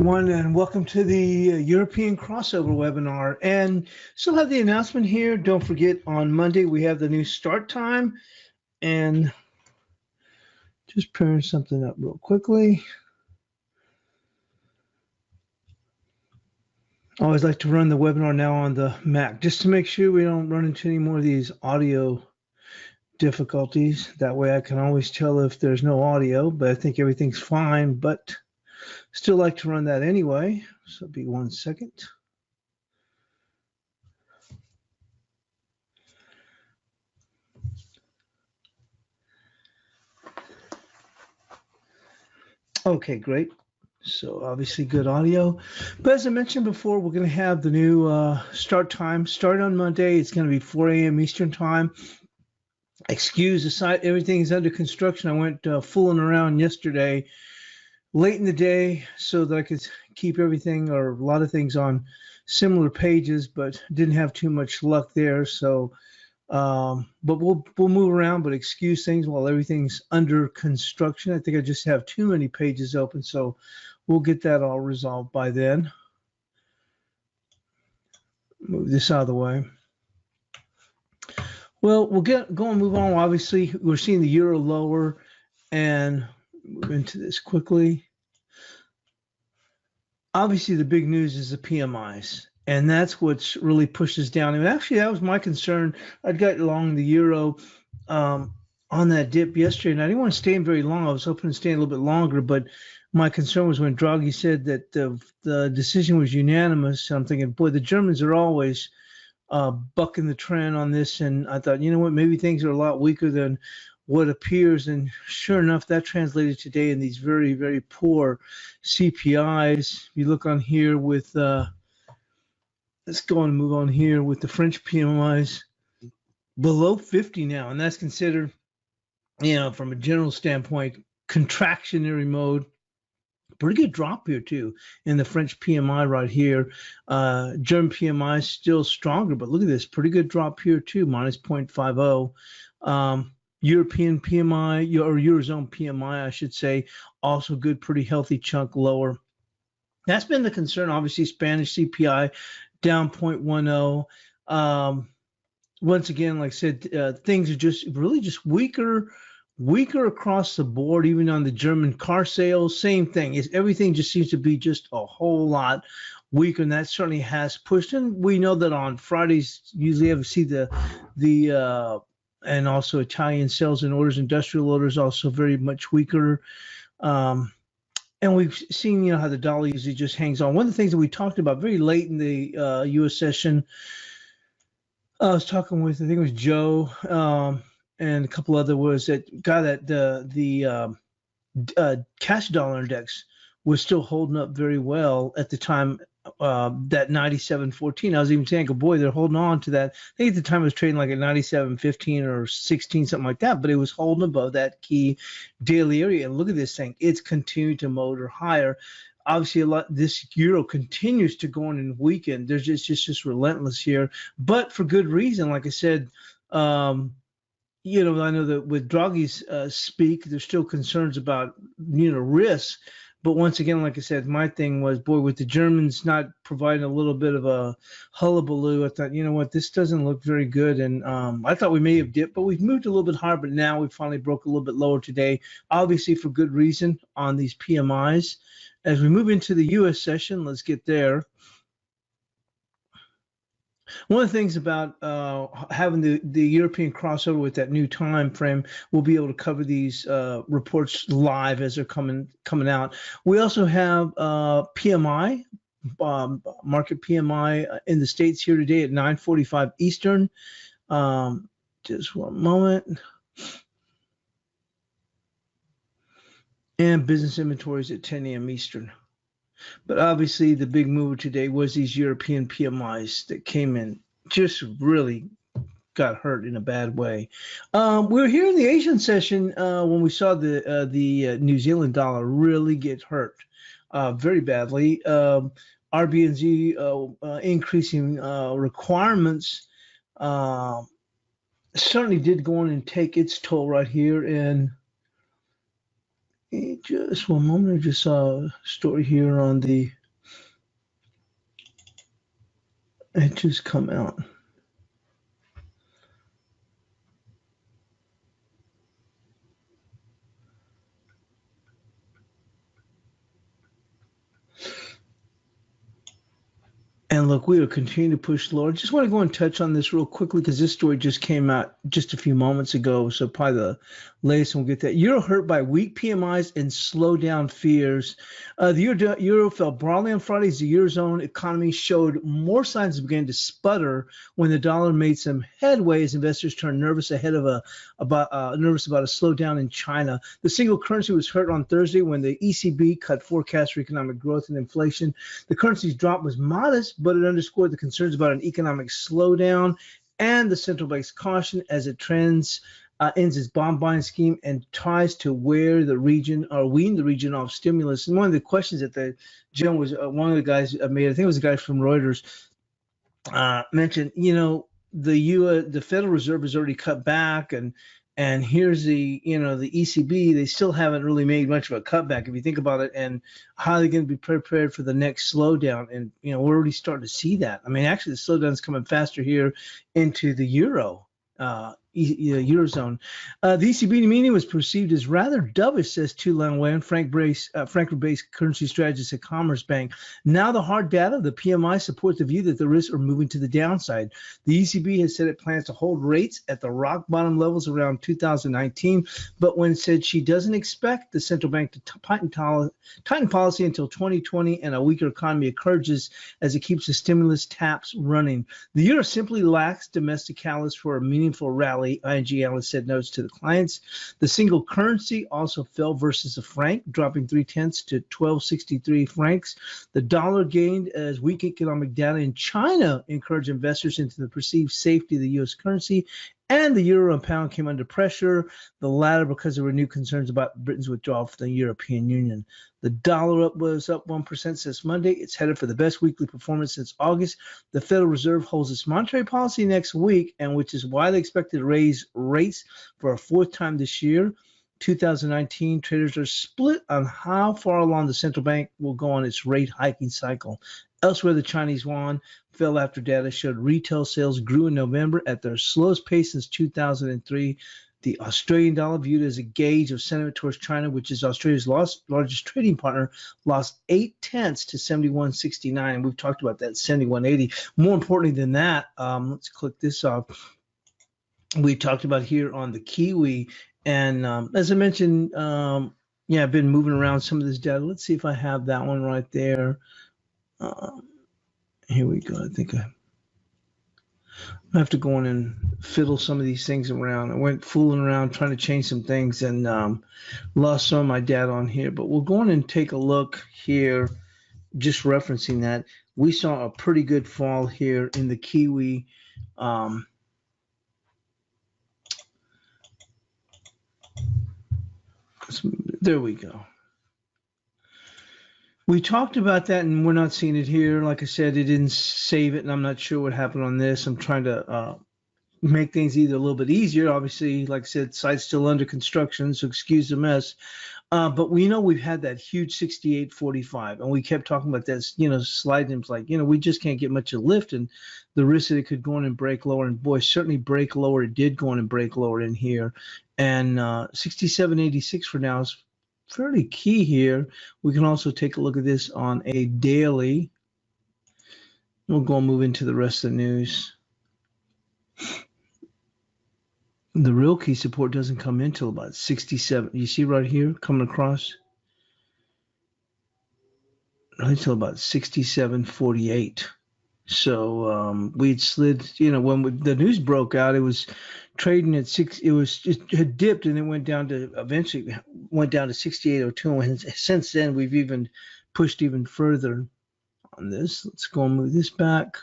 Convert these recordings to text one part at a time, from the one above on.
everyone, and welcome to the European crossover webinar. And still have the announcement here. Don't forget, on Monday we have the new start time. And just pairing something up real quickly. I always like to run the webinar now on the Mac, just to make sure we don't run into any more of these audio difficulties. That way I can always tell if there's no audio, but I think everything's fine, but still like to run that anyway. So it'll be 1 second. Okay, great. So obviously good audio. But as I mentioned before, we're going to have the new start time. Start on Monday. It's going to be 4 a.m. Eastern time. Excuse the site. Everything's under construction. I went fooling around yesterday late in the day so that I could keep everything or a lot of things on similar pages, but didn't have too much luck there. So, but we'll move around, but excuse things while everything's under construction. I think I just have too many pages open, so we'll get that all resolved by then. Move this out of the way. Well, we'll go and move on. Obviously, we're seeing the euro lower, and move into this quickly. Obviously, the big news is the PMIs, and that's what's really pushed us down. And actually, that was my concern. I'd got long the euro on that dip yesterday, and I didn't want to stay in very long. I was hoping to stay a little bit longer, but my concern was when Draghi said that the decision was unanimous. I'm thinking, boy, the Germans are always bucking the trend on this, and I thought, you know what, maybe things are a lot weaker than what appears. And sure enough, that translated today in these very, very poor CPIs. You look on here with let's go and move on here with the French PMIs below 50 now, and that's considered, you know, from a general standpoint, contractionary mode. Pretty good drop here too in the French PMI right here. German PMI still stronger, but look at this, pretty good drop here too, minus 0.50. European PMI, or Eurozone PMI, I should say, also good, pretty healthy chunk lower. That's been the concern. Obviously, Spanish CPI down 0.10. Once again, like I said, things are just really just weaker across the board. Even on the German car sales, same thing. Everything just seems to be just a whole lot weaker, and that certainly has pushed. And we know that on Fridays usually we see the and also Italian sales and orders, industrial orders also very much weaker. And we've seen, you know, how the dollar usually just hangs on. One of the things that we talked about very late in the U.S. session, I was talking with, I think it was Joe, and a couple other was that guy that the cash dollar index was still holding up very well at the time. That 97.14, I was even saying, oh boy, they're holding on to that. I think at the time it was trading like at 97.15 or 16, something like that, but it was holding above that key daily area. And look at this thing, it's continued to motor higher. Obviously, this euro continues to go on and weaken. There's just relentless here, but for good reason. Like I said, you know, I know that with Draghi's speak, there's still concerns about, you know, risks. But once again, like I said, my thing was, boy, with the Germans not providing a little bit of a hullabaloo, I thought, you know what, this doesn't look very good. And I thought we may have dipped, but we've moved a little bit higher. But now we finally broke a little bit lower today, obviously for good reason on these PMIs. As we move into the U.S. session, let's get there. One of the things about having the European crossover with that new time frame, we'll be able to cover these reports live as they're coming out. We also have PMI, market PMI in the States here today at 9:45 Eastern. Just one moment. And business inventories at 10 a.m. Eastern. But obviously, the big mover today was these European PMIs that came in, just really got hurt in a bad way. We were here in the Asian session when we saw the New Zealand dollar really get hurt very badly. RBNZ increasing requirements certainly did go on and take its toll right here. And just one moment, I just saw a story here on the It just come out. And look, we will continue to push lower. Just want to go and touch on this real quickly because this story just came out just a few moments ago. So probably the latest, and we'll get that. Euro hurt by weak PMIs and slowdown fears. The euro fell broadly on Friday as the Eurozone economy showed more signs of beginning to sputter when the dollar made some headway as investors turned nervous about a slowdown in China. The single currency was hurt on Thursday when the ECB cut forecasts for economic growth and inflation. The currency's drop was modest, but it underscored the concerns about an economic slowdown and the central bank's caution as it ends its bond buying scheme and tries to wean the region off stimulus. And one of the questions that the gentleman was one of the guys made, I think it was a guy from Reuters, mentioned, the Federal Reserve has already cut back, and here's the ECB, they still haven't really made much of a cutback if you think about it, and how are they going to be prepared for the next slowdown? And we're already starting to see that. I mean, actually the slowdown is coming faster here into the Eurozone. The ECB meeting was perceived as rather dovish, says Tu Langwei, Frankfurt-based currency strategist at Commerzbank. Now the hard data, the PMI, supports the view that the risks are moving to the downside. The ECB has said it plans to hold rates at the rock bottom levels around 2019, but when said she doesn't expect the central bank to tighten policy until 2020 and a weaker economy encourages as it keeps the stimulus taps running. The euro simply lacks domestic catalyst for a meaningful rally, ING analyst said, notes to the clients. The single currency also fell versus the franc, dropping 0.3 to 12.63 francs. The dollar gained as weak economic data in China encouraged investors into the perceived safety of the U.S. currency, and the euro and pound came under pressure, the latter because there were new concerns about Britain's withdrawal from the European Union. The dollar was up 1% since Monday. It's headed for the best weekly performance since August. The Federal Reserve holds its monetary policy next week, and which is why they expect to raise rates for a fourth time this year. 2019, traders are split on how far along the central bank will go on its rate hiking cycle. Elsewhere, the Chinese yuan fell after data showed retail sales grew in November at their slowest pace since 2003. The Australian dollar, viewed as a gauge of sentiment towards China, which is Australia's largest trading partner, lost 0.8 to 71.69. We've talked about that, 71.80. More importantly than that, let's click this off. We talked about here on the Kiwi, and as I mentioned, I've been moving around some of this data. Let's see if I have that one right there. Here we go. I think I have to go in and fiddle some of these things around. I went fooling around trying to change some things and lost some of my data on here. But we'll go in and take a look here, just referencing that. We saw a pretty good fall here in the Kiwi. There we go. We talked about that, and we're not seeing it here. Like I said, it didn't save it, and I'm not sure what happened on this. I'm trying to make things either a little bit easier. Obviously, like I said, site's still under construction, so excuse the mess. But we know we've had that huge 68.45, and we kept talking about that, slide names like, we just can't get much of a lift, and the risk that it could go in and break lower. And boy, certainly break lower. It did go in and break lower in here. And 67.86 for now is fairly key here. We can also take a look at this on a daily. We'll go and move into the rest of the news. The real key support doesn't come in till about 67. You see right here coming across? Right until about 67.48. So we'd slid, when the news broke out, it was trading at it had dipped and it went down to, eventually went down to 68.02. And since then, we've even pushed even further on this. Let's go and move this back.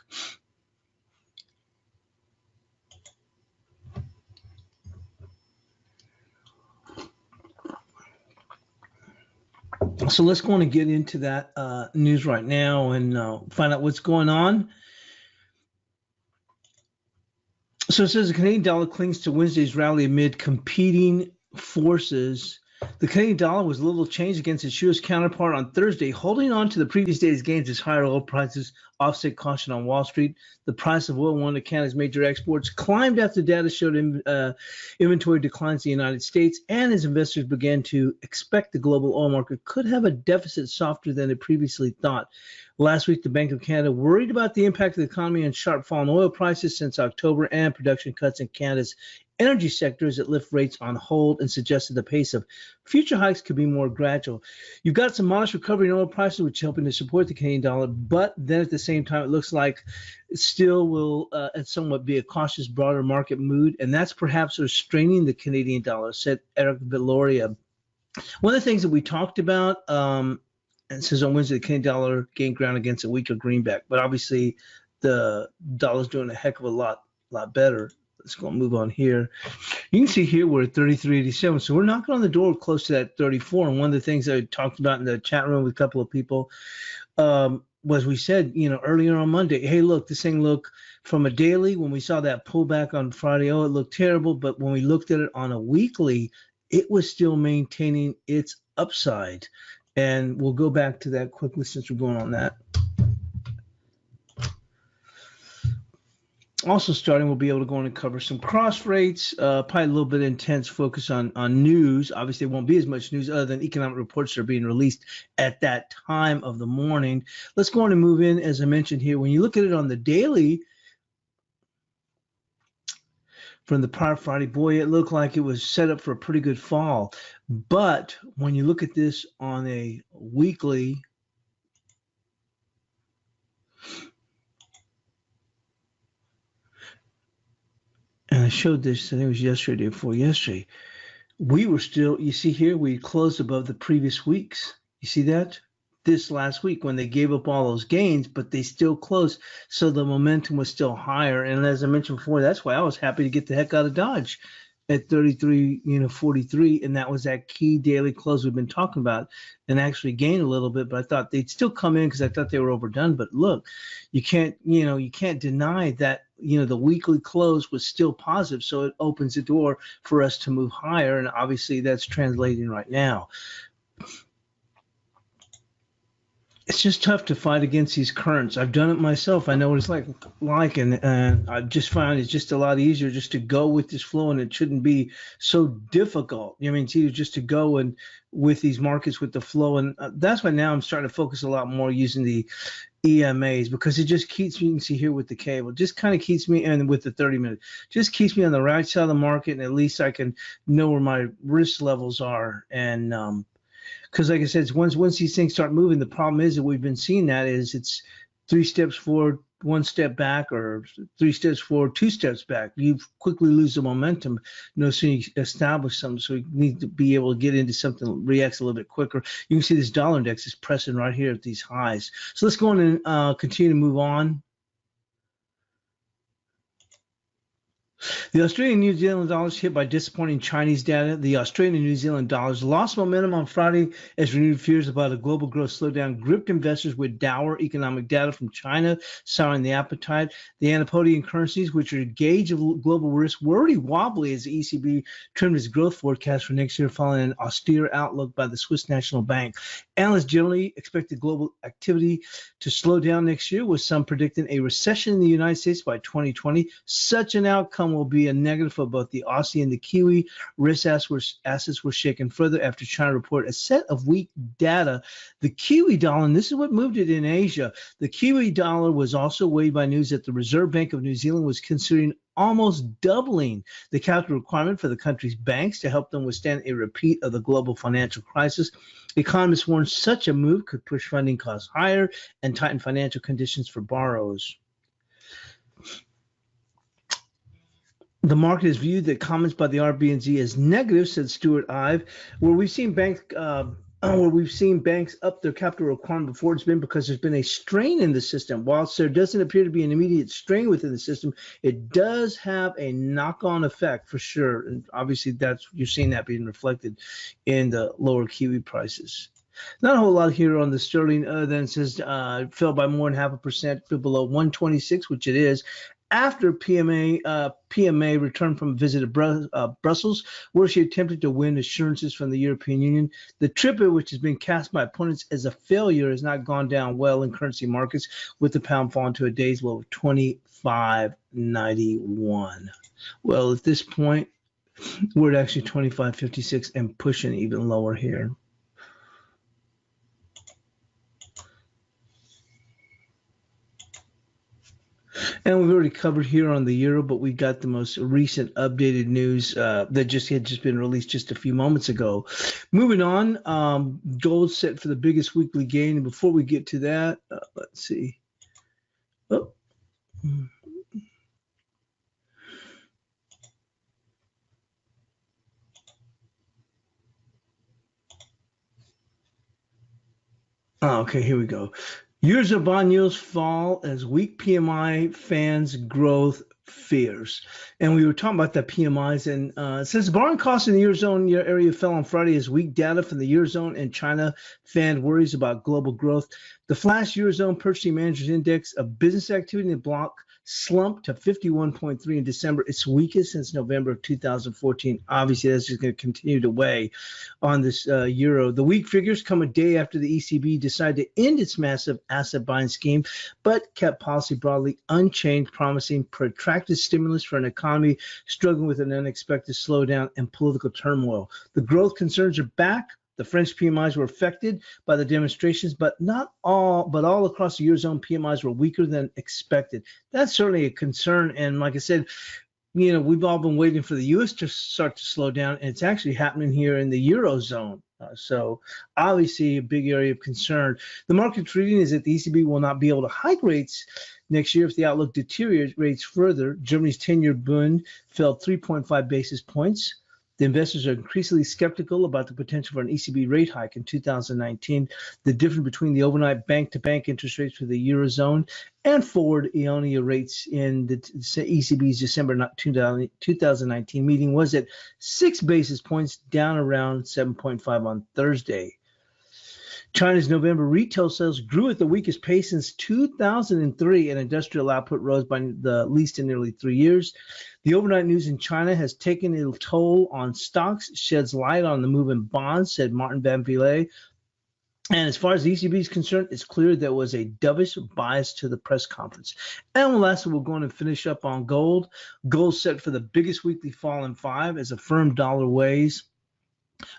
So let's go on and get into that news right now and find out what's going on. So it says the Canadian dollar clings to Wednesday's rally amid competing forces. The Canadian dollar was a little changed against its U.S. counterpart on Thursday, holding on to the previous day's gains as higher oil prices offset caution on Wall Street. The price of oil, one of Canada's major exports, climbed after data showed inventory declines in the United States, and as investors began to expect the global oil market could have a deficit softer than it previously thought. Last week, the Bank of Canada worried about the impact of the economy and sharp fall in oil prices since October and production cuts in Canada's energy sector as it lifted rates on hold and suggested the pace of future hikes could be more gradual. You've got some modest recovery in oil prices, which is helping to support the Canadian dollar, but then at the same time, it looks like it still will somewhat be a cautious, broader market mood, and that's perhaps restraining the Canadian dollar, said Eric Villoria. One of the things that we talked about, and it says on Wednesday, the Canadian dollar gained ground against a weaker greenback, but obviously the dollar's doing a heck of a lot better. Let's go and move on here. You can see here we're at 33.87, so we're knocking on the door close to that 34. And one of the things I talked about in the chat room with a couple of people was we said, earlier on Monday, hey, look, this thing looked from a daily, when we saw that pullback on Friday, it looked terrible. But when we looked at it on a weekly, it was still maintaining its upside. And we'll go back to that quickly since we're going on that. Also starting, we'll be able to go in and cover some cross rates, probably a little bit intense focus on news. Obviously, there won't be as much news other than economic reports that are being released at that time of the morning. Let's go on and move in, as I mentioned here. When you look at it on the daily, from the prior Friday, boy, it looked like it was set up for a pretty good fall. But when you look at this on a weekly, and I showed this, I think it was yesterday, before yesterday, we were still, you see here, we closed above the previous weeks. You see that? This last week when they gave up all those gains, but they still closed. So the momentum was still higher. And as I mentioned before, that's why I was happy to get the heck out of Dodge at 33.43, and that was that key daily close we've been talking about, and actually gained a little bit, but I thought they'd still come in because I thought they were overdone. But look, you can't deny that the weekly close was still positive, so it opens the door for us to move higher, and obviously that's translating right now. It's just tough to fight against these currents. I've done it myself. I know what it's like, and I've just found it's just a lot easier just to go with this flow, and it shouldn't be so difficult. It's either just to go and with these markets with the flow, and that's why now I'm starting to focus a lot more using the EMAs, because it just keeps me, you can see here with the cable, just kind of keeps me, and with the 30-minute, just keeps me on the right side of the market, and at least I can know where my risk levels are. And because like I said, once these things start moving, the problem is that we've been seeing that is it's 3 steps forward, 1 step back, or 3 steps forward, 2 steps back. You quickly lose the momentum. So you establish something, so you need to be able to get into something that reacts a little bit quicker. You can see this dollar index is pressing right here at these highs. So let's go on and continue to move on. The Australian and New Zealand dollars hit by disappointing Chinese data. The Australian and New Zealand dollars lost momentum on Friday as renewed fears about a global growth slowdown gripped investors with dour economic data from China, souring the appetite. The Antipodean currencies, which are a gauge of global risk, were already wobbly as the ECB trimmed its growth forecast for next year following an austere outlook by the Swiss National Bank. Analysts generally expected global activity to slow down next year, with some predicting a recession in the United States by 2020. Such an outcome will be a negative for both the Aussie and the Kiwi. Risk assets were shaken further after China reported a set of weak data. The Kiwi dollar, and this is what moved it in Asia, the Kiwi dollar was also weighed by news that the Reserve Bank of New Zealand was considering almost doubling the capital requirement for the country's banks to help them withstand a repeat of the global financial crisis. Economists warned such a move could push funding costs higher and tighten financial conditions for borrowers. The market has viewed the comments by the RBNZ as negative, said Stuart Ive. Where we've seen banks up their capital requirement before, it's been because there's been a strain in the system. Whilst there doesn't appear to be an immediate strain within the system, it does have a knock-on effect for sure. And obviously, you're seeing that being reflected in the lower Kiwi prices. Not a whole lot here on the sterling other than it says it fell by more than 0.5%, below 126, which it is. after PMA returned from a visit to Brussels, where she attempted to win assurances from the European Union. The triplet, which has been cast by opponents as a failure, has not gone down well in currency markets, with the pound falling to a day's low of 25.91. Well, at this point, we're at actually 25.56 and pushing even lower here. And we've already covered here on the euro, but we got the most recent updated news that had just been released just a few moments ago. Moving on, gold set for the biggest weekly gain. And before we get to that, let's see. Oh. Okay, here we go. Eurozone bond yields fall as weak PMI fans growth fears. And we were talking about the PMIs, and it says borrowing costs in the Eurozone area fell on Friday as weak data from the Eurozone and China fanned worries about global growth. The flash Eurozone Purchasing Managers Index of business activity in the bloc slumped to 51.3 in December, its weakest since November of 2014. Obviously, that's just going to continue to weigh on this euro. The weak figures come a day after the ECB decided to end its massive asset buying scheme, but kept policy broadly unchanged, promising protracted stimulus for an economy struggling with an unexpected slowdown and political turmoil. The growth concerns are back. The French PMIs were affected by the demonstrations, but all across the Eurozone PMIs were weaker than expected. That's certainly a concern. And like I said, we've all been waiting for the U.S. to start to slow down, and it's actually happening here in the Eurozone. So obviously a big area of concern. The market's reading is that the ECB will not be able to hike rates next year if the outlook deteriorates further. Germany's 10-year Bund fell 3.5 basis points. The investors are increasingly skeptical about the potential for an ECB rate hike in 2019. The difference between the overnight bank-to-bank interest rates for the Eurozone and forward EONIA rates in the ECB's December 2019 meeting was at 6 basis points, down around 7.5 on Thursday. China's November retail sales grew at the weakest pace since 2003, and industrial output rose by the least in nearly 3 years. The overnight news in China has taken a toll on stocks, sheds light on the move in bonds, said Martin Van Villay. And as far as the ECB is concerned, it's clear there was a dovish bias to the press conference. And lastly, we're going to finish up on gold. Gold set for the biggest weekly fall in 5 as a firm dollar weighs.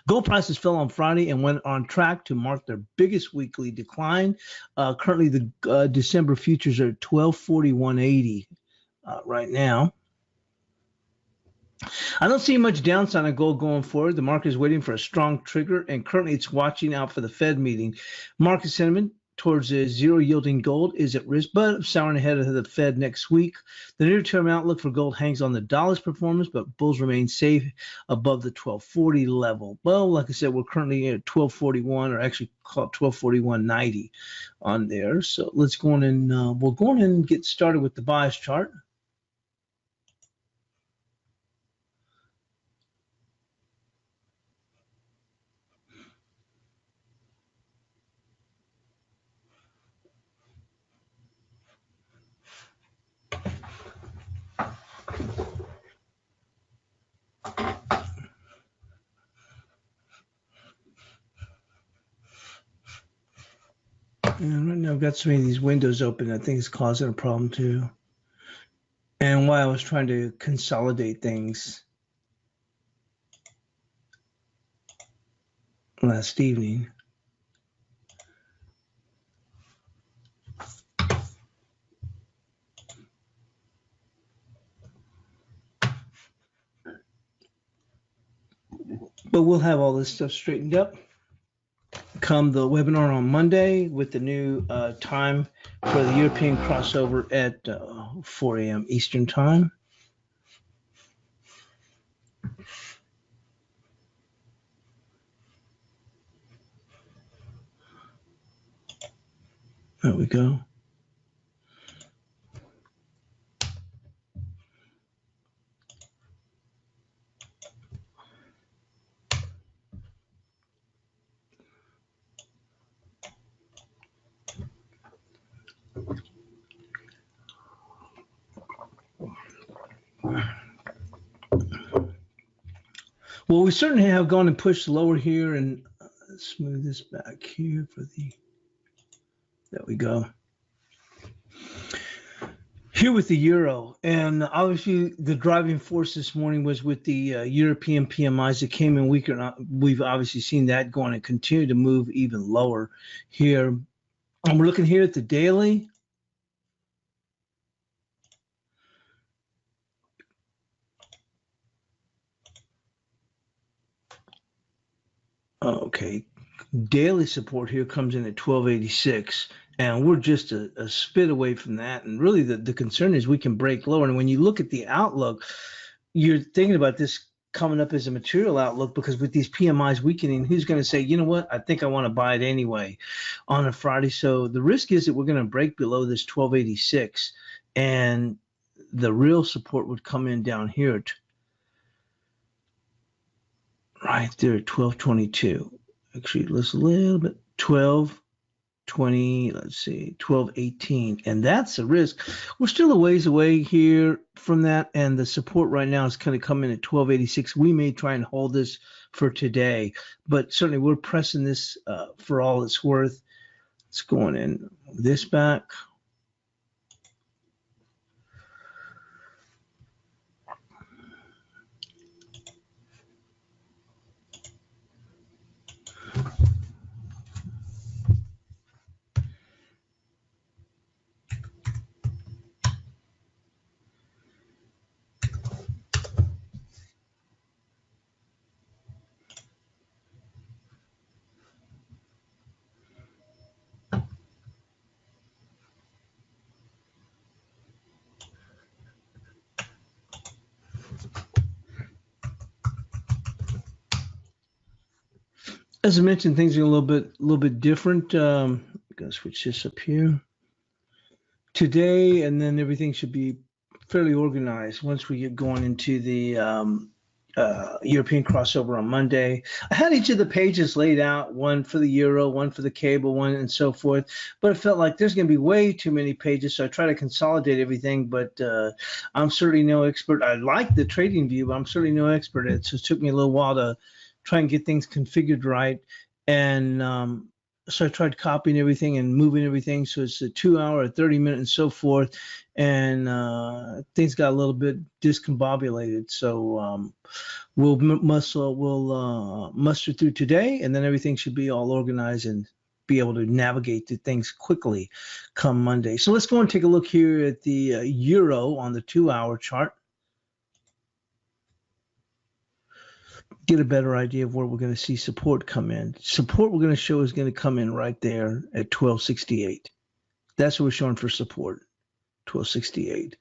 Gold prices fell on Friday and went on track to mark their biggest weekly decline. Currently, the December futures are at 1241.80 right now. I don't see much downside on gold going forward. The market is waiting for a strong trigger, and currently it's watching out for the Fed meeting. Market sentiment towards a zero-yielding gold is at risk, but souring ahead of the Fed next week. The near-term outlook for gold hangs on the dollar's performance, but bulls remain safe above the 1240 level. Well, like I said, we're currently at 1241, or actually call it 1241.90 on there. So let's go on and we'll go on and get started with the bias chart. And right now I've got so many of these windows open, I think it's causing a problem too. And while I was trying to consolidate things last evening. But we'll have all this stuff straightened up come the webinar on Monday with the new time for the European crossover at 4 a.m. Eastern time. There we go. Well, we certainly have gone and pushed lower here, and let's move this back here for the, there we go. Here with the euro, and obviously the driving force this morning was with the European PMIs that came in weaker. We've obviously seen that going and continue to move even lower here. And we're looking here at the daily. Okay, daily support here comes in at 1286. And we're just a spit away from that. And really the concern is we can break lower. And when you look at the outlook, you're thinking about this coming up as a material outlook, because with these PMIs weakening, who's going to say, you know what, I think I want to buy it anyway on a Friday. So the risk is that we're going to break below this 1286. And the real support would come in down here at, right there at 1222. Actually, let's a little bit, 1220, let's see, 1218, and that's a risk. We're still a ways away here from that, and the support right now is kind of coming at 1286. We may try and hold this for today, but certainly we're pressing this for all it's worth. It's going in this back. As I mentioned, things are a little bit different. I'm gonna switch this up here today, and then everything should be fairly organized once we get going into the European crossover on Monday. I had each of the pages laid out, one for the euro, one for the cable, one and so forth, but it felt like there's going to be way too many pages, so I try to consolidate everything, but I'm certainly no expert. I like the trading view, but I'm certainly no expert. It just took me a little while to try and get things configured right, and so I tried copying everything and moving everything, so it's a 2 hour, a 30-minute, and so forth, and things got a little bit discombobulated. So we'll muster through today, and then everything should be all organized and be able to navigate the things quickly come Monday. So let's go and take a look here at the euro on the 2 hour chart. Get a better idea of where we're going to see support come in. Support we're going to show is going to come in right there at 1268. That's what we're showing for support, 1268.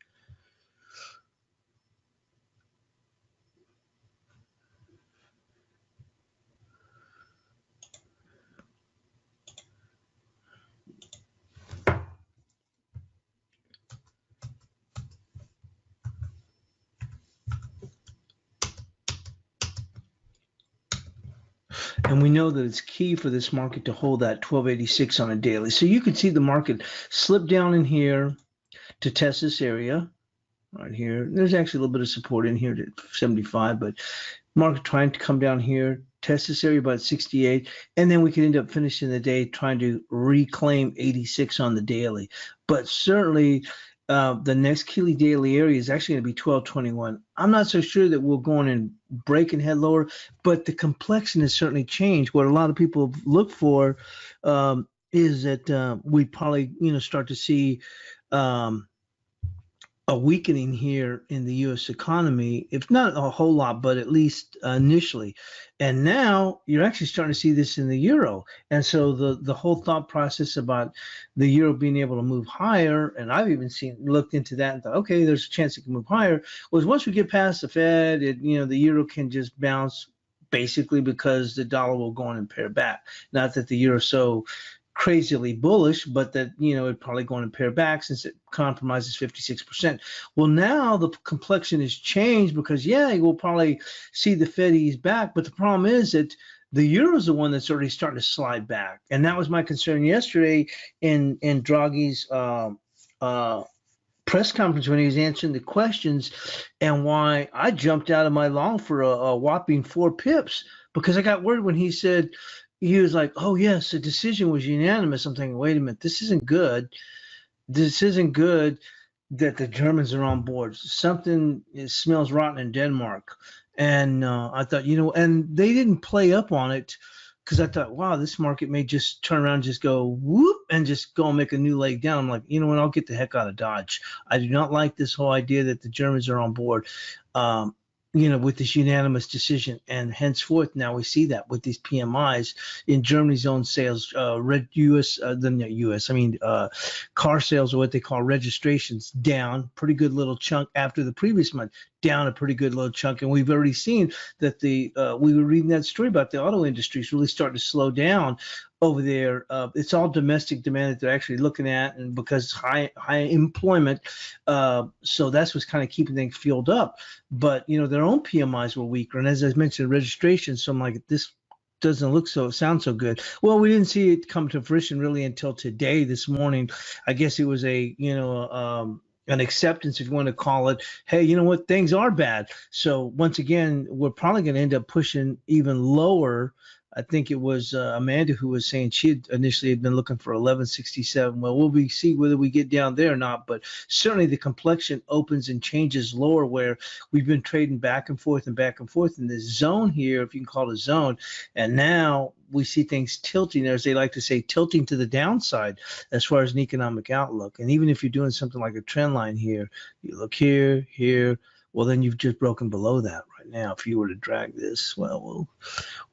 And we know that it's key for this market to hold that 1286 on a daily. So you can see the market slip down in here to test this area right here. There's actually a little bit of support in here at 75, but market trying to come down here, test this area about 68, and then we could end up finishing the day trying to reclaim 86 on the daily. But certainly the next key daily area is actually going to be 1221. I'm not so sure that we'll go on and break and head lower, but the complexion has certainly changed. What a lot of people look for is that we probably start to see a weakening here in the U.S. economy, if not a whole lot, but at least initially. And now you're actually starting to see this in the euro. And so the whole thought process about the euro being able to move higher, and I've even looked into that and thought, okay, there's a chance it can move higher, was once we get past the Fed, the euro can just bounce basically because the dollar will go on and pair back. Not that the euro is so crazily bullish, but that it probably going to pair back since it compromises 56%. Well, now the complexion has changed because we'll probably see the Fed ease back, but the problem is that the euro is the one that's already starting to slide back, and that was my concern yesterday in Draghi's press conference when he was answering the questions, and why I jumped out of my long for a whopping 4 pips, because I got worried when he said, he was like, oh yes, the decision was unanimous. I'm thinking, wait a minute, this isn't good. This isn't good that the Germans are on board. Something, it smells rotten in Denmark. And I thought, and they didn't play up on it, because I thought, wow, this market may just turn around and just go whoop and just go and make a new leg down. I'm like, you know what, I'll get the heck out of Dodge. I do not like this whole idea that the Germans are on board. With this unanimous decision, and henceforth now we see that with these PMIs in Germany's own sales, car sales, or what they call registrations, down pretty good little chunk after the previous month, down a pretty good little chunk, and we've already seen that we were reading that story about the auto industry is really starting to slow down over there. It's all domestic demand that they're actually looking at, and because high employment, so that's what's kind of keeping things fueled up. But their own PMIs were weaker, and as I mentioned, registration. So I'm like, this doesn't sound so good. Well, we didn't see it come to fruition really until today, this morning. I guess it was an acceptance, if you want to call it. Hey, you know what? Things are bad. So once again, we're probably going to end up pushing even lower. I think it was Amanda who was saying she had initially been looking for 1167. Well, we'll see whether we get down there or not, but certainly the complexion opens and changes lower, where we've been trading back and forth in this zone here, if you can call it a zone, and now we see things tilting, as they like to say, tilting to the downside as far as an economic outlook. And even if you're doing something like a trend line here, you look here, well, then you've just broken below that right now. If you were to drag this, well,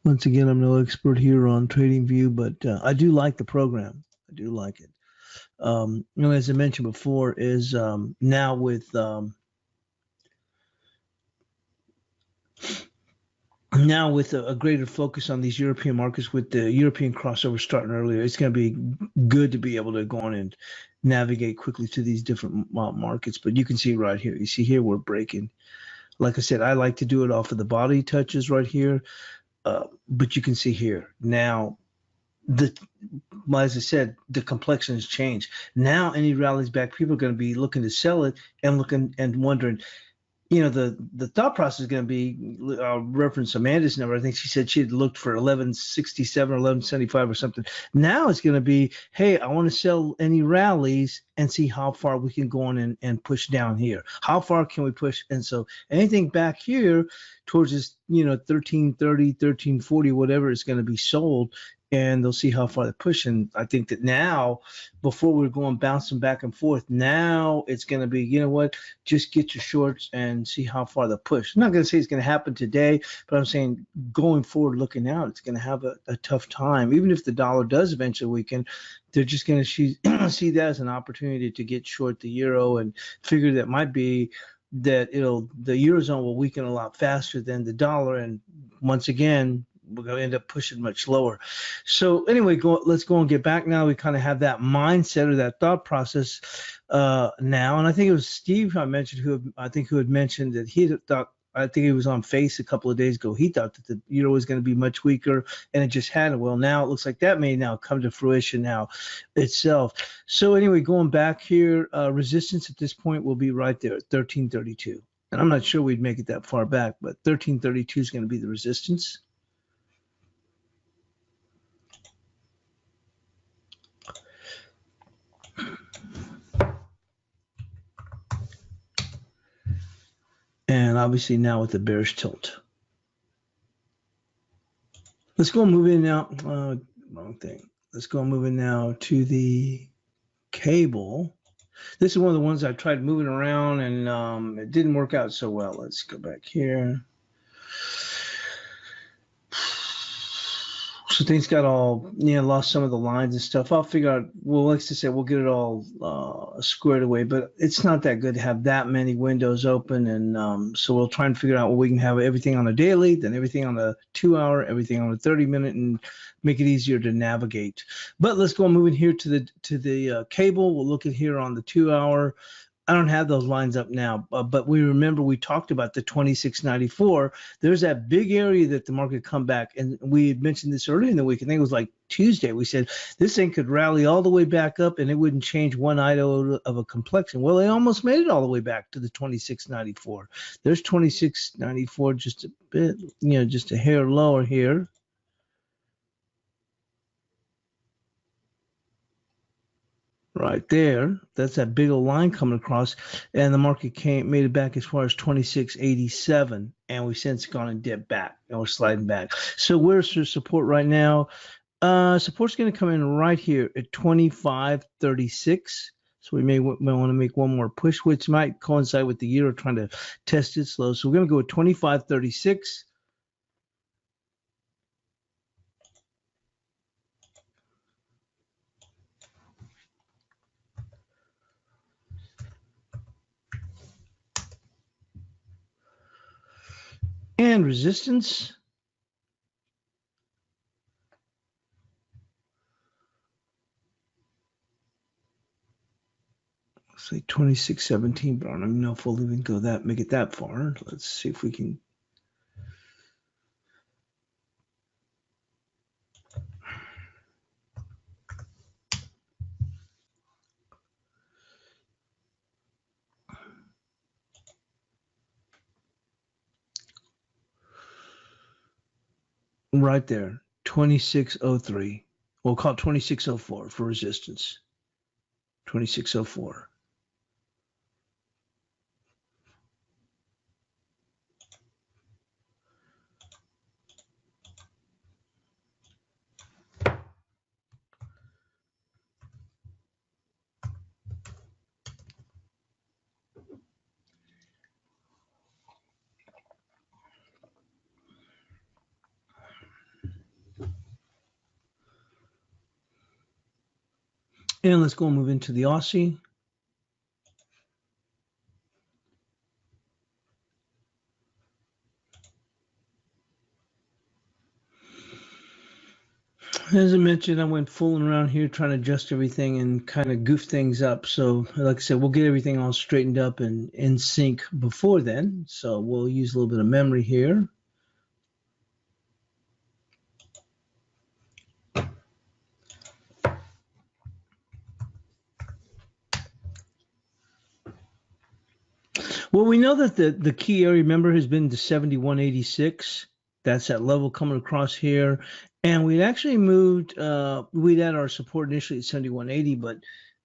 once again, I'm no expert here on TradingView, but I do like the program. I do like it. As I mentioned before, is now with a greater focus on these European markets, with the European crossover starting earlier, it's going to be good to be able to go on and navigate quickly to these different markets. But you can see right here, you see here, we're breaking. Like I said, I like to do it off of the body touches right here. But you can see here now, as I said, the complexion has changed. Now any rallies back, people are going to be looking to sell it and looking and wondering, the thought process is going to be, I'll reference Amanda's number. I think she said she had looked for 1167 or 1175 or something. Now it's going to be, hey, I want to sell any rallies and see how far we can go on and push down here. How far can we push? And so anything back here towards this, 1330, 1340, whatever, is going to be sold. And they'll see how far they push. And I think that now, before we're going bouncing back and forth, now it's going to be, you know what, just get your shorts and see how far they push. I'm not going to say it's going to happen today, but I'm saying going forward, looking out, it's going to have a tough time. Even if the dollar does eventually weaken, they're just going to see that as an opportunity to get short the euro, and figure that might be that the Eurozone will weaken a lot faster than the dollar. And once again, we're going to end up pushing much lower. So anyway, let's go and get back now. We kind of have that mindset or that thought process now. And I think it was Steve I mentioned who had mentioned that he thought, I think he was on Face a couple of days ago, he thought that the euro was going to be much weaker, and it just hadn't. Well, now it looks like that may now come to fruition now itself. So anyway, going back here, resistance at this point will be right there at 1332. And I'm not sure we'd make it that far back, but 1332 is going to be the resistance. And obviously now with the bearish tilt. Let's go and move in now. Wrong thing. Let's go and move in now to the cable. This is one of the ones I tried moving around, and it didn't work out so well. Let's go back here. So things got all, lost some of the lines and stuff. I'll figure out, well, let's just say we'll get it all squared away, but it's not that good to have that many windows open. And so we'll try and figure out, well, we can have everything on the daily, then everything on the 2 hour, everything on the 30-minute, and make it easier to navigate. But let's go and move in here to the cable. We'll look at here on the 2 hour. I don't have those lines up now, but we remember we talked about the 2694. There's that big area that the market come back, and we had mentioned this earlier in the week. I think it was like Tuesday. We said this thing could rally all the way back up, and it wouldn't change one iota of a complexion. Well, they almost made it all the way back to the 2694. There's 2694, just a bit, just a hair lower here. Right there, that's that big old line coming across, and the market made it back as far as 2687, and we've since gone and dipped back, and we're sliding back. So where's the support right now? Support's going to come in right here at 2536. So we may want to make one more push, which might coincide with the euro trying to test its low. So we're going to go with 2536. And resistance. Say 2617, but I don't even know if we'll even go make it that far. Let's see if we can. Right there, 2603. We'll call it 2604 for resistance. 2604. And let's go and move into the Aussie. As I mentioned, I went fooling around here trying to adjust everything and kind of goof things up. So like I said, we'll get everything all straightened up and in sync before then. So we'll use a little bit of memory here. Well, we know that the key area, remember, has been to 7186. That's that level coming across here. And we'd actually moved, we'd had our support initially at 7180, but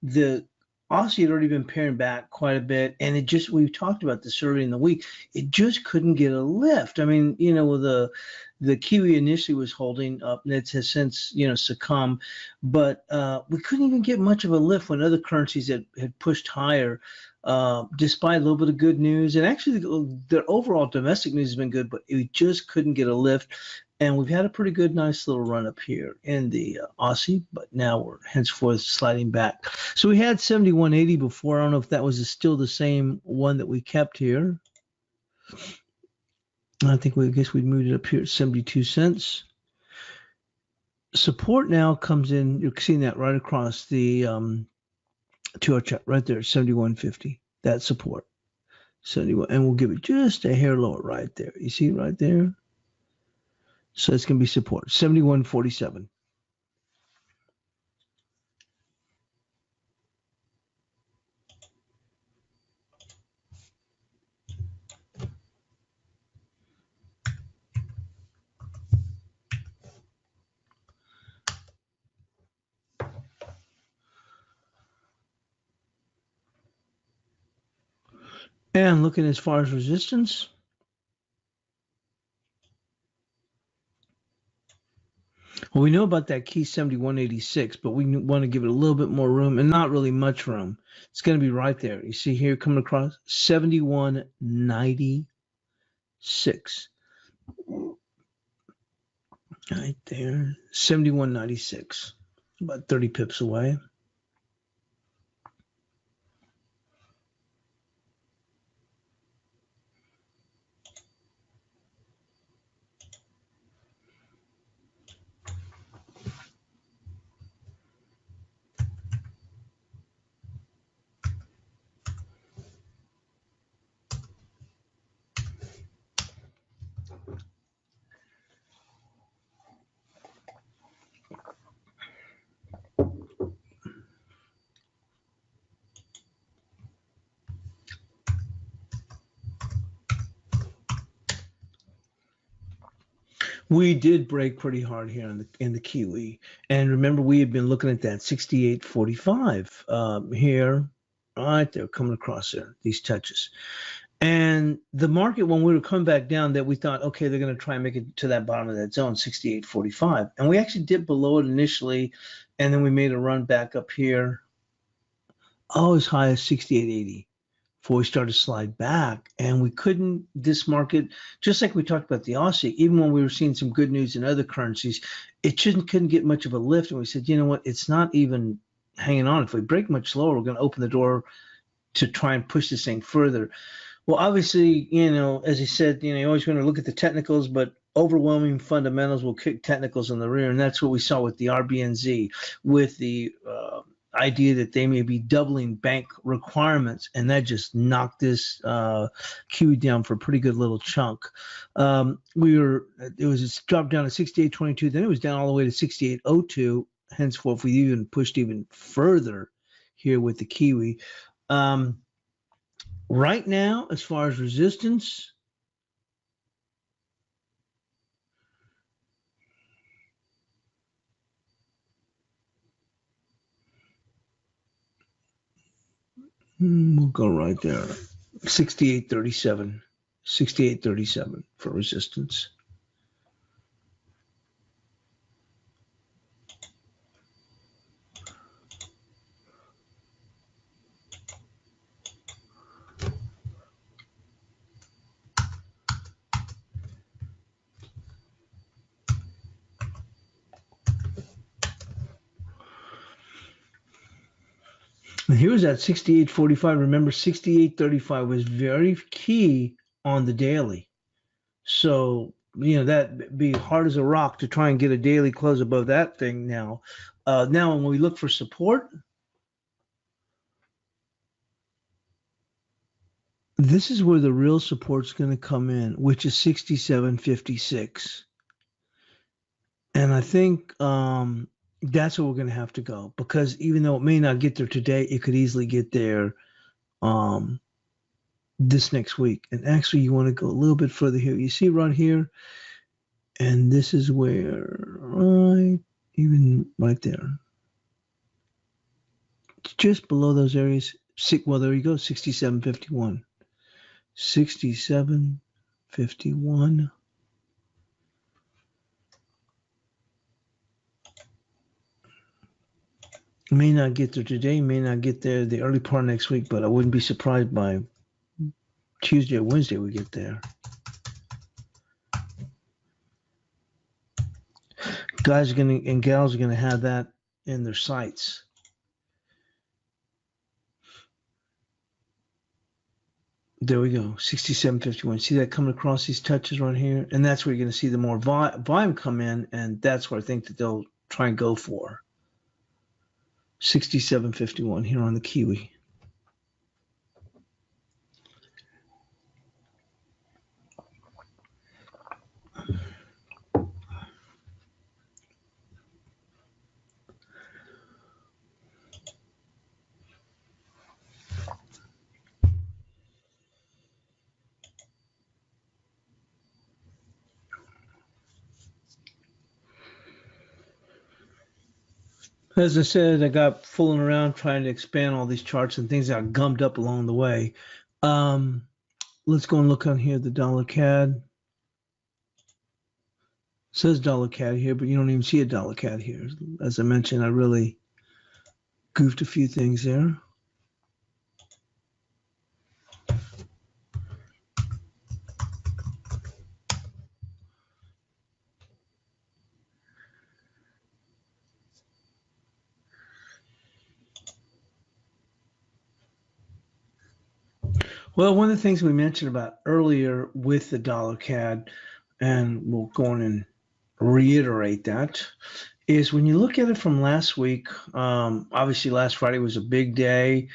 the Aussie had already been paring back quite a bit. And it just, we talked about this early in the week, it just couldn't get a lift. I mean, the Kiwi initially was holding up, and it has since, succumbed. But we couldn't even get much of a lift when other currencies had pushed higher. Despite a little bit of good news, and actually their overall domestic news has been good, but we just couldn't get a lift. And we've had a pretty good, nice little run up here in the Aussie, but now we're henceforth sliding back. So we had 7180 before. I don't know if that was still the same one that we kept here. I guess we moved it up here at 72 cents. Support now comes in. You're seeing that right across the 2-hour chart right there, 71.50. That support, 71, and we'll give it just a hair lower right there. You see right there. So it's going to be support, 71.47. And looking as far as resistance, well, we know about that key 71.86, but we want to give it a little bit more room, and not really much room. It's going to be right there. You see here coming across 71.96. Right there, 71.96, about 30 pips away. We did break pretty hard here in the Kiwi, and remember we had been looking at that 68.45 here, right there, coming across there, these touches. And the market, when we were coming back down, that we thought, okay, they're going to try and make it to that bottom of that zone, 68.45, and we actually dipped below it initially, and then we made a run back up here, as high as 68.80. Before we started to slide back, and we couldn't, this market, just like we talked about the Aussie, even when we were seeing some good news in other currencies, it couldn't get much of a lift. And we said, you know what, it's not even hanging on. If we break much lower, we're going to open the door to try and push this thing further. Well, obviously, as I said, you always want to look at the technicals, but overwhelming fundamentals will kick technicals in the rear. And that's what we saw with the RBNZ, with the idea that they may be doubling bank requirements, and that just knocked this Kiwi down for a pretty good little chunk. It was dropped down to 68.22, then it was down all the way to 68.02. Henceforth, we even pushed even further here with the Kiwi. Right now, as far as resistance, we'll go right there. 68.37. 68.37 for resistance. And here was at 68.45. Remember, 68.35 was very key on the daily. So, that'd be hard as a rock to try and get a daily close above that thing now. Now, when we look for support, this is where the real support's going to come in, which is 67.56. And I think that's where we're going to have to go, because even though it may not get there today, it could easily get there this next week. And actually, you want to go a little bit further here. You see right here, and this is where, even right there, just below those areas. Well, there you go, 67.51. 67.51. May not get there today, may not get there the early part of next week, but I wouldn't be surprised by Tuesday or Wednesday we get there. Guys and gals are going to have that in their sights. There we go, 67.51. See that coming across these touches right here? And that's where you're going to see the more volume come in, and that's where I think that they'll try and go for. 67.51 here on the Kiwi. As I said, I got fooling around trying to expand all these charts, and things got gummed up along the way. Let's go and look on here, the dollar CAD. It says dollar CAD here, but you don't even see a dollar CAD here. As I mentioned, I really goofed a few things there. Well, one of the things we mentioned about earlier with the dollar CAD, and we'll go on and reiterate that, is when you look at it from last week, obviously last Friday was a big day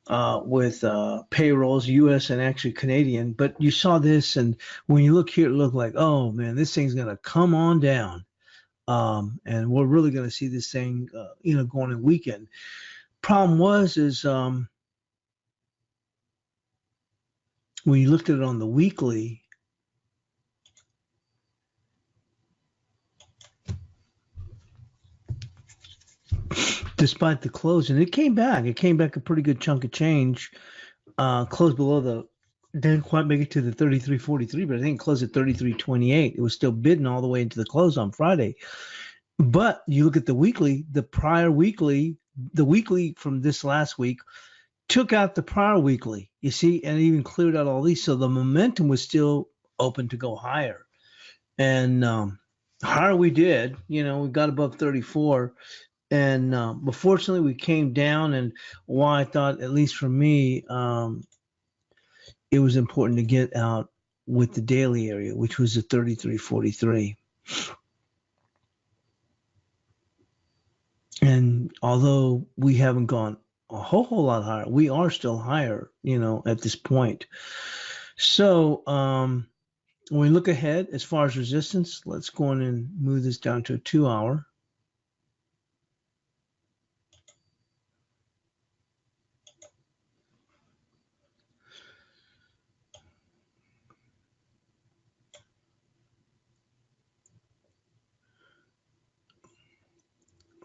with payrolls, U.S. and actually Canadian, but you saw this, and when you look here, it looked like, oh man, this thing's going to come on down. And we're really going to see this thing, going in weekend. Problem is when you looked at it on the weekly, despite the close, and it came back. It came back a pretty good chunk of change. Closed below the, didn't quite make it to the 33.43, but I think it closed at 33.28. It was still bidding all the way into the close on Friday. But you look at the weekly, the prior weekly, the weekly from this last week took out the prior weekly, you see, and it even cleared out all these. So the momentum was still open to go higher. And higher we did, we got above 34. And but fortunately, we came down. And why I thought, at least for me, it was important to get out with the daily area, which was the 33.43. And although we haven't gone a whole lot higher, we are still higher, at this point. So when we look ahead as far as resistance, let's go on and move this down to a 2-hour.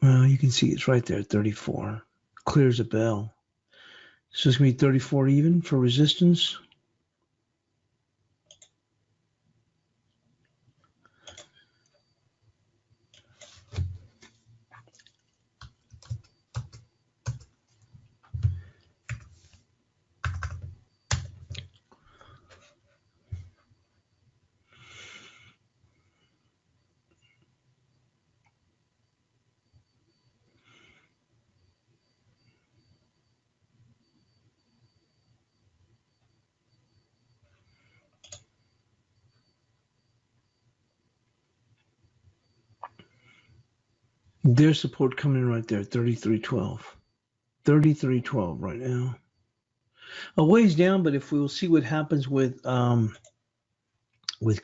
Well, you can see it's right there at 34. Clears a bell. So it's going to be 34 even for resistance. There's support coming in right there, 33.12. 33.12 right now. A ways down, but if we will see what happens with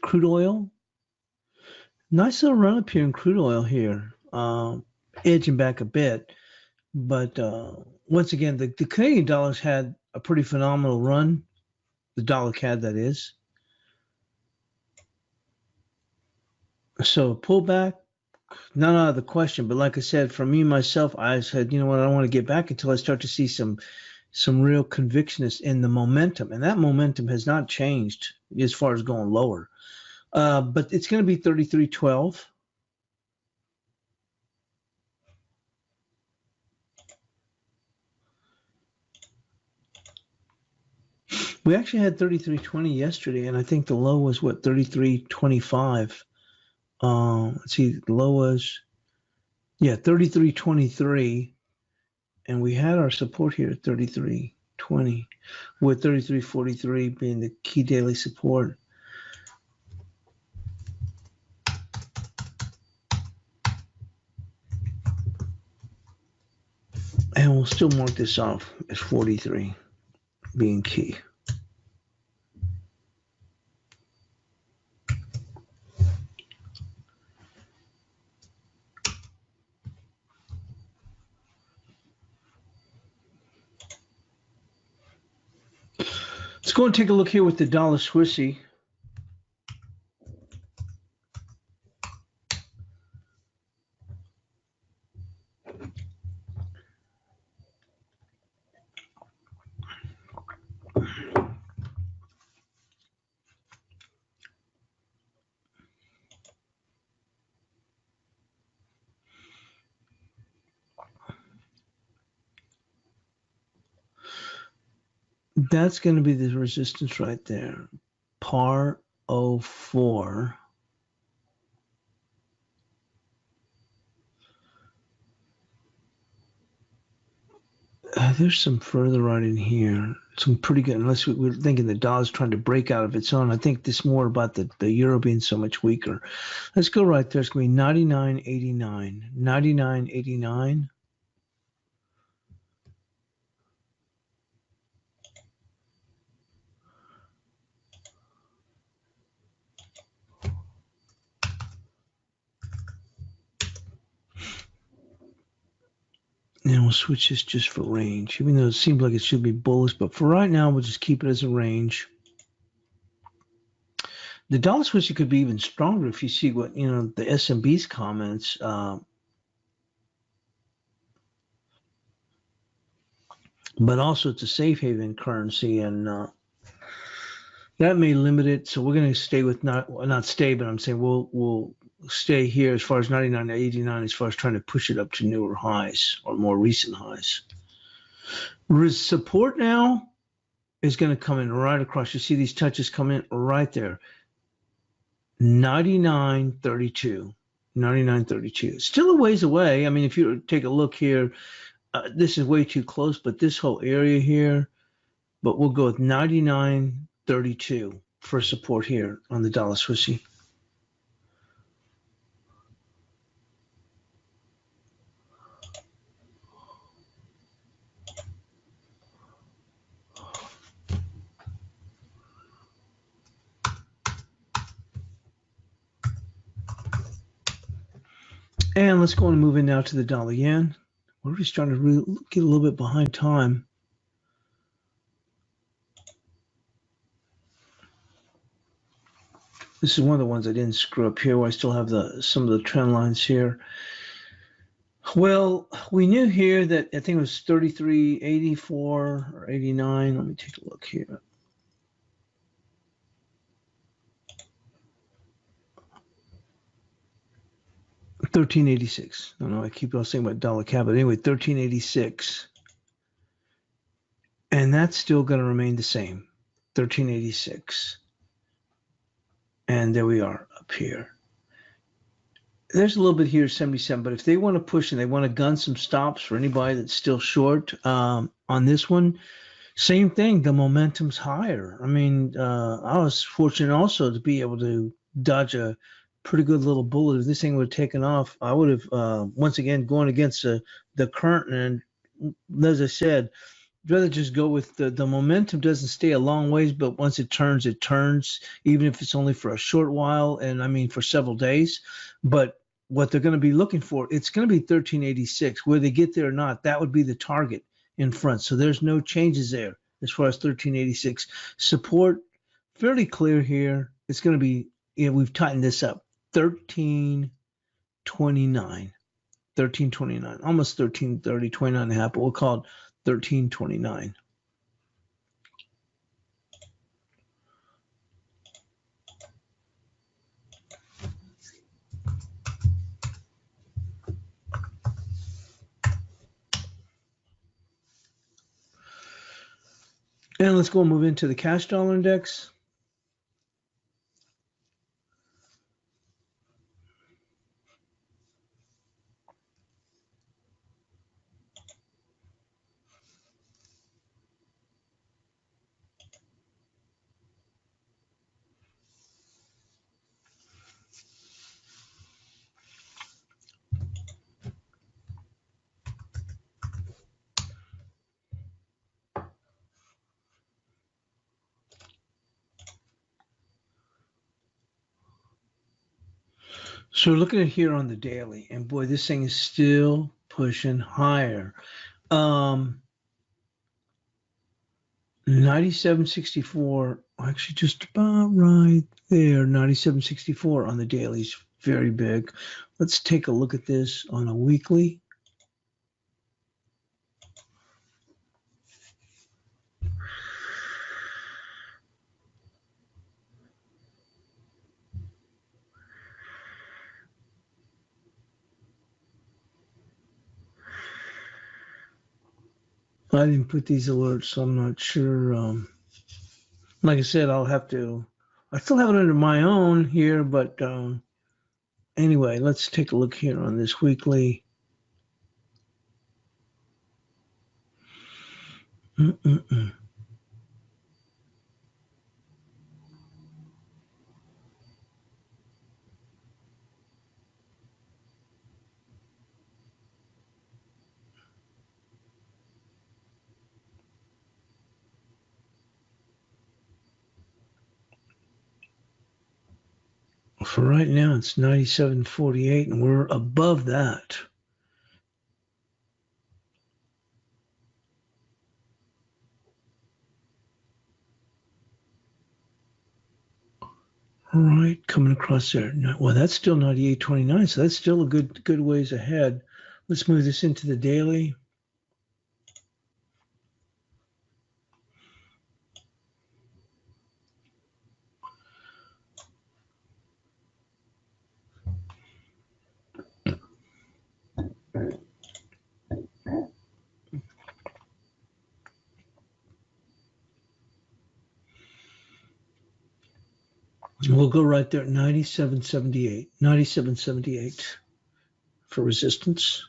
crude oil, nice little run up here in crude oil here, edging back a bit. But once again, the Canadian dollars had a pretty phenomenal run. The dollar CAD, that is. So pullback, not out of the question. But like I said, for me, myself, I said, you know what, I don't want to get back until I start to see some real convictionness in the momentum. And that momentum has not changed as far as going lower. But it's going to be 33.12. We actually had 33.20 yesterday, and I think the low was, 33.25. Let's see, the low was, 33.23. And we had our support here at 33.20, with 33.43 being the key daily support. And we'll still mark this off as 43 being key. Let's go and take a look here with the dollar Swissy. That's going to be the resistance right there. Par 04. There's some further right in here. Some pretty good, unless we're thinking the dollar's trying to break out of its own. I think this more about the euro being so much weaker. Let's go right there. It's going to be 99.89. 99.89. And we'll switch this just for range, even though it seems like it should be bullish. But for right now, we'll just keep it as a range. The dollar switch could be even stronger if you see what, the SMB's comments. but also it's a safe haven currency, and that may limit it. So we're going to stay with not stay, but I'm saying we'll stay here as far as 99 to 89, as far as trying to push it up to newer highs or more recent highs. Support now is going to come in right across. You see these touches come in right there. 99.32. 99.32. Still a ways away. I mean, if you take a look here, this is way too close, but this whole area here, but we'll go with 99.32 for support here on the dollar Swissy. And let's go and move in now to the dollar yen. We're just trying to get a little bit behind time. This is one of the ones I didn't screw up here, where I still have some of the trend lines here. Well, we knew here that I think it was 33.84 or 89. Let me take a look here. $13.86. I don't know. I keep on saying about dollar CAD, but anyway, $13.86, and that's still going to remain the same. $13.86, and there we are up here. There's a little bit here, 77, but if they want to push and they want to gun some stops for anybody that's still short on this one, same thing. The momentum's higher. I mean, I was fortunate also to be able to dodge a pretty good little bullet. If this thing would have taken off, I would have once again going against the current. And as I said, I'd rather just go with the momentum. Doesn't stay a long ways, but once it turns, even if it's only for a short while, and I mean for several days. But what they're going to be looking for, it's going to be 13.86. Whether they get there or not, that would be the target in front. So there's no changes there as far as 13.86. Support, fairly clear here. It's going to be, we've tightened this up. 13.29, 13.29, almost 13.30, 29 and a half, but we'll call it 13.29. And let's go and move into the cash dollar index. So looking at here on the daily, and boy, this thing is still pushing higher. 97.64, actually just about right there. 97.64 on the daily is very big. Let's take a look at this on a weekly. I didn't put these alerts, so I'm not sure. Like I said, I still have it under my own here, but anyway, let's take a look here on this weekly. For right now, it's 97.48, and we're above that. All right, coming across there. Well, that's still 98.29, so that's still a good ways ahead. Let's move this into the daily. We'll go right there at 97.78. 97.78 for resistance.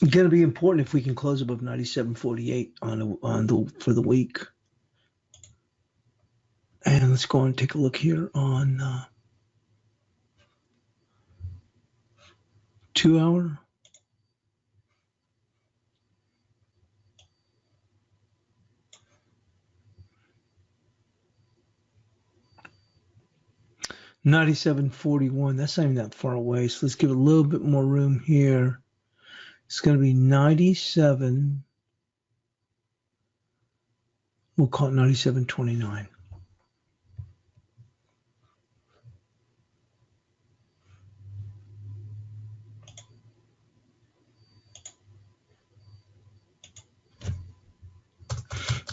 Going to be important if we can close above 97.48 for the week. And let's go and take a look here on 2 hour. $97.41. That's not even that far away. So let's give it a little bit more room here. It's going to be 97. We'll call it 97.29.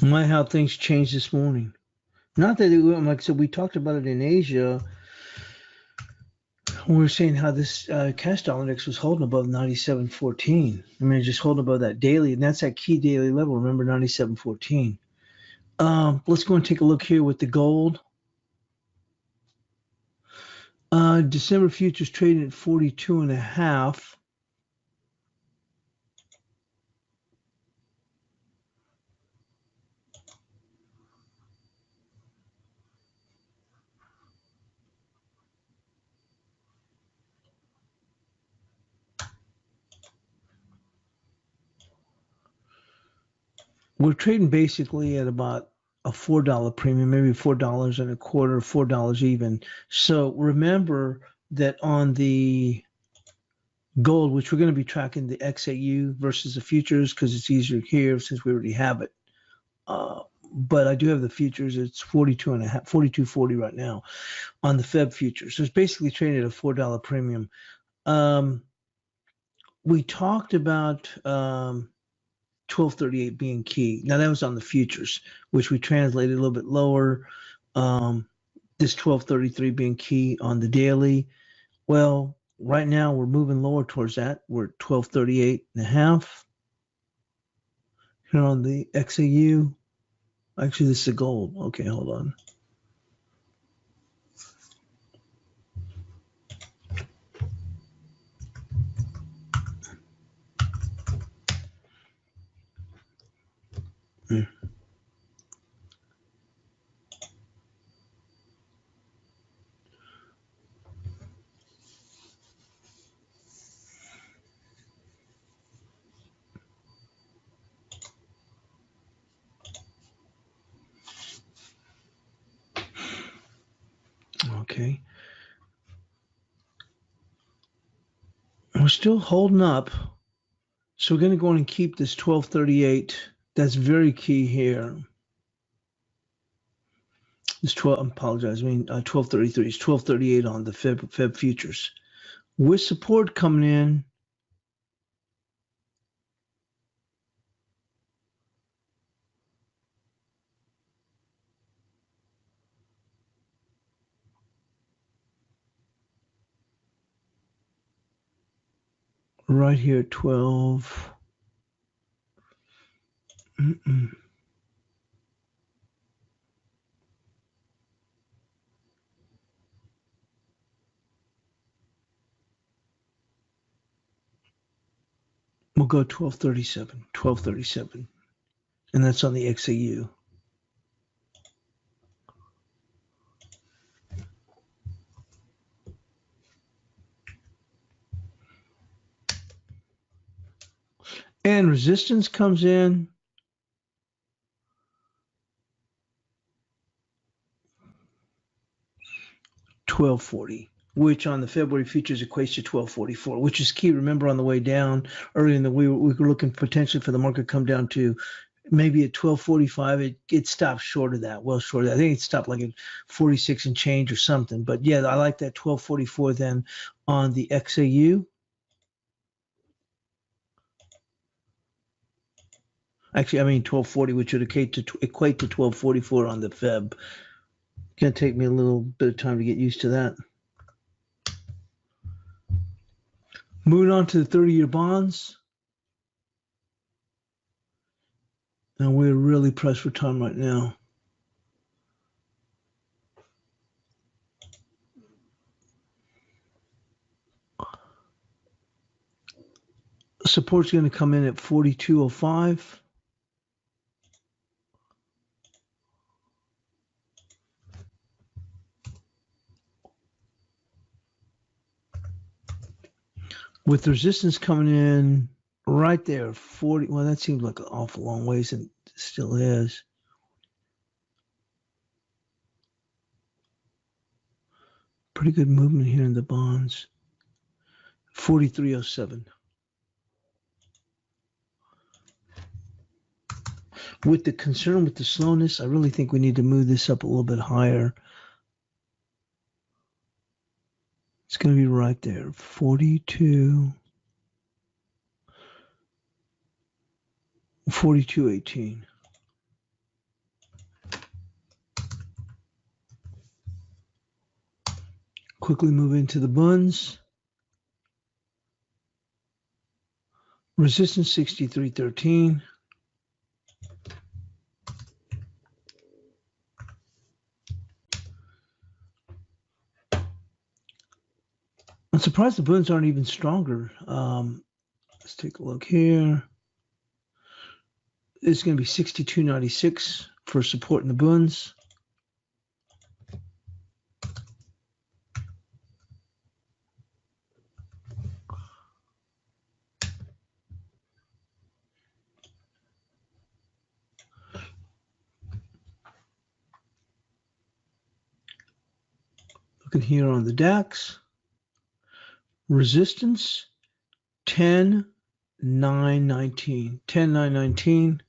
My, how things changed this morning. Not that, like I said, we talked about it in Asia. We were saying how this cash dollar index was holding above 97.14. I mean, just holding above that daily, and that's that key daily level. Remember, 97.14. Let's go and take a look here with the gold. December futures trading at 42.5. We're trading basically at about a $4 premium, maybe $4.25, $4 even. So remember that on the gold, which we're going to be tracking the XAU versus the futures because it's easier here since we already have it. But I do have the futures. It's 42.5, 42.40 right now on the Feb futures. So it's basically trading at a $4 premium. We talked about 1238 being key. Now that was on the futures, which we translated a little bit lower. This 1233 being key on the daily. Well, right now we're moving lower towards that. We're at 1238.5 here on the XAU. Actually, this is a gold. Okay, hold on. Okay. We're still holding up. So we're going to go in and keep this 1238. That's very key here. This 1233 is 1238 on the Feb futures. With support coming in. Right here at 12. We'll go 1237, and that's on the XAU. And resistance comes in. $12.40, which on the February futures equates to $12.44, which is key. Remember on the way down early in the week, we were looking potentially for the market to come down to maybe at $12.45. It stopped short of that, well short of that. I think it stopped like at 46 and change or something. But yeah, I like that $12.44 then on the XAU. Actually, I mean 1240, which would equate to 1244 on the Feb. Gonna take me a little bit of time to get used to that. Moving on to the 30-year bonds. Now we're really pressed for time right now. Support's going to come in at 4205. With resistance coming in right there, 40. Well, that seems like an awful long ways, and it still is. Pretty good movement here in the bonds. 4307. With the concern with the slowness, I really think we need to move this up a little bit higher. It's going to be right there, 4218. Quickly move into the bunds. Resistance 6313. I'm surprised the bunds aren't even stronger. Let's take a look here. It's going to be 62.96 for support in the bunds. Looking here on the DAX. Resistance 10.919. 10.919.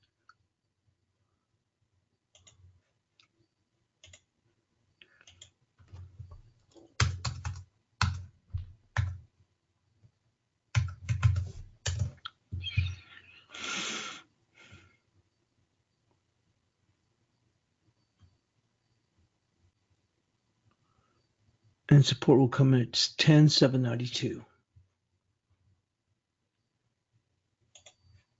And support will come in at 10.792.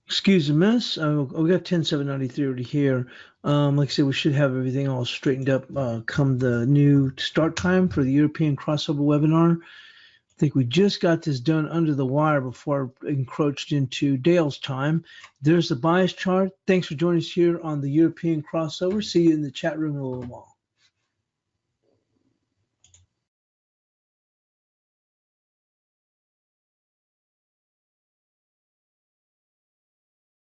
Excuse the mess. We got 10.793 already here. Like I said, we should have everything all straightened up come the new start time for the European crossover webinar. I think we just got this done under the wire before I encroached into Dale's time. There's the bias chart. Thanks for joining us here on the European crossover. See you in the chat room in a little while.